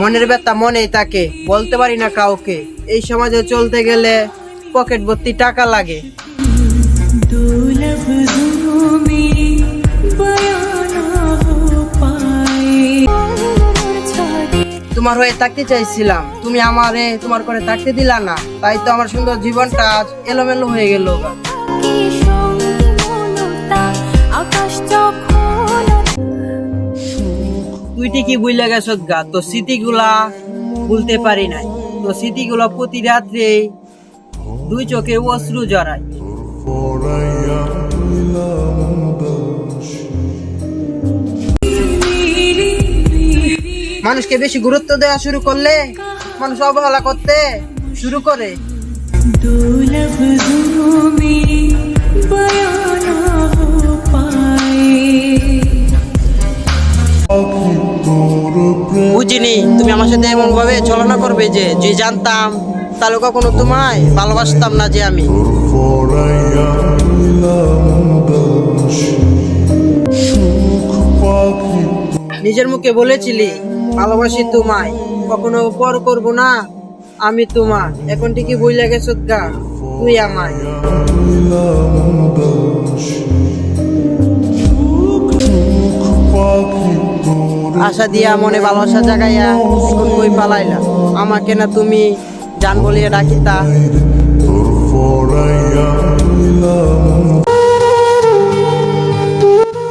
মনের ব্যথা মনেই থাকে, বলতে পারি না কাউকে। এই সমাজে চলতে গেলে পকেট ভর্তি টাকা লাগে। তোমার হয়ে থাকতে চাইছিলাম, তুমি আমারে তোমার করে থাকতে দিলা না, তাই তো আমার সুন্দর জীবনটা আজ এলোমেলো হয়ে গেল। তুই ঠিকই বুঝলে গেছ গা, তো স্মৃতিগুলা ভুলতে পারি নাই। তো স্মৃতিগুলা প্রতি রাত্রে দুই চোখে অশ্রু জড়ায়। মানুষকে বেশি গুরুত্ব দেওয়া শুরু করলে মানুষ অবহেলা করতে শুরু করে। বুঝিনি তুমি আমার সাথে এমন ভাবে ছলনা করবে, যে জানতাম তাহলে কখনো তোমায় ভালোবাসতাম না। যে আমি নিজের মুখে বলেছিলি ভালোবাসি তোমায়, কখনো পর করব না আমি তোমার। এখন ঠিকই বুঝলে গেছ গা তুই আমায়। আশা দিয়া মনে ভালোবাসা জাগাইয়া এখন কই পালাইলা, আমাকে না তুমি জান বলিয়া ডাকিতা।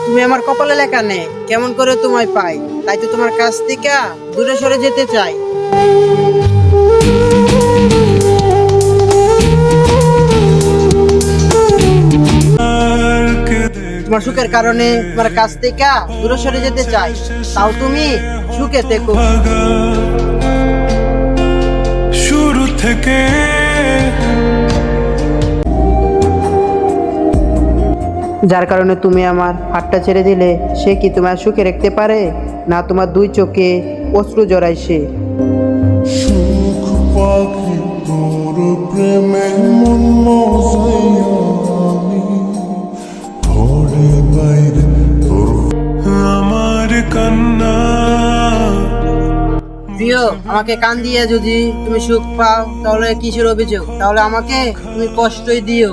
তুমি আমার কপালে লেখা নে, কেমন করে তোমায় পাই, তাই তো তোমার কাছ থেকে দূরে সরে যেতে চাই। তোমার সুখের কারণে তোমার কাছ থেকে দূরে সরে যেতে চাই, তাও তুমি সুখে থেকো। শুরু থেকে যার কারণে তুমি আমার হাতটা ছেড়ে দিলে, সে কি তোমার সুখে রাখতে পারে না? তোমার দুই চোখে অশ্রু জড়ায় সে। প্রিয়, আমাকে কান দিয়ে যদি তুমি সুখ পাও তাহলে কিসের অভিযোগ? তাহলে আমাকে তুমি কষ্টই দিও।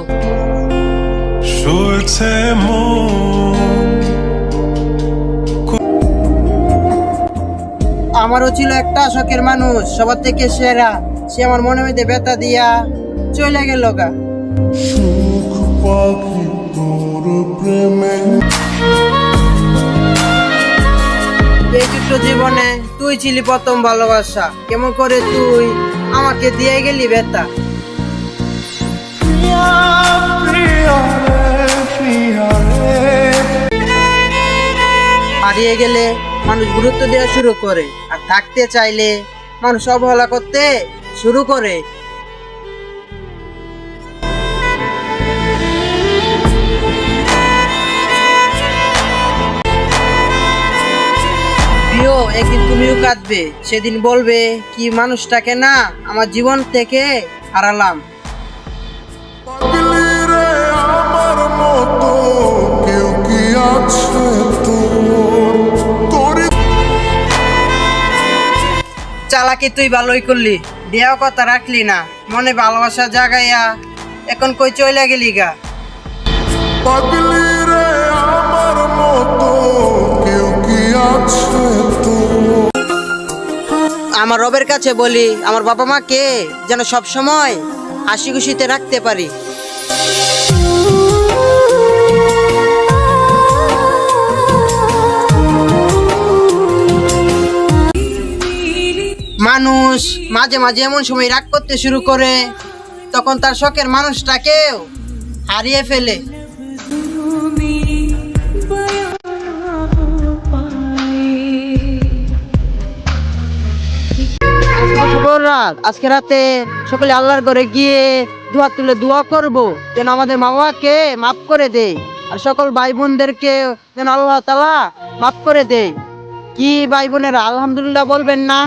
আমারও ছিল একটা শখের মানুষ, সবার থেকে সেরা, সে আমার মনে মধ্যে ব্যথা দিয়া চলে গেল গা। এই ছোট্ট জীবনে তুই ছিলি প্রথম ভালোবাসা, কেমন করে তুই আমাকে দিয়ে গেলি ব্যথা। হারিয়ে গেলে মানুষ গুরুত্ব দেওয়া শুরু করে, আর থাকতে চাইলে মানুষ অবহেলা করতে শুরু করে। প্রিয়, একদিন তুমিও কাঁদবে, সেদিন বলবে কি মানুষটাকে না আমার জীবন থেকে হারালাম। চালাকি তুই ভালোই করলি, দেওয়া কথা রাখলি না, মনে ভালোবাসা জাগাইয়া এখন কই চইলা গেলি গা। আমার রবের কাছে বলি আমার বাবা মাকে যেন সব সময় হাসি খুশিতে রাখতে পারি। মানুষ মাঝে মাঝে এমন সময় রাগ করতে শুরু করে, তখন তার শখের মানুষটাকেও হারিয়ে ফেলে। আজকে রাতে সকলে আল্লাহর ঘরে গিয়ে দোয়া তুলে দোয়া করব যেন আমাদের মা বাবাকে মাফ করে দেয়, আর সকল ভাই বোনদেরকে যেন আল্লাহ তাআলা মাফ করে দেয়। কি ভাই বোনেরা আলহামদুলিল্লাহ বলবেন না?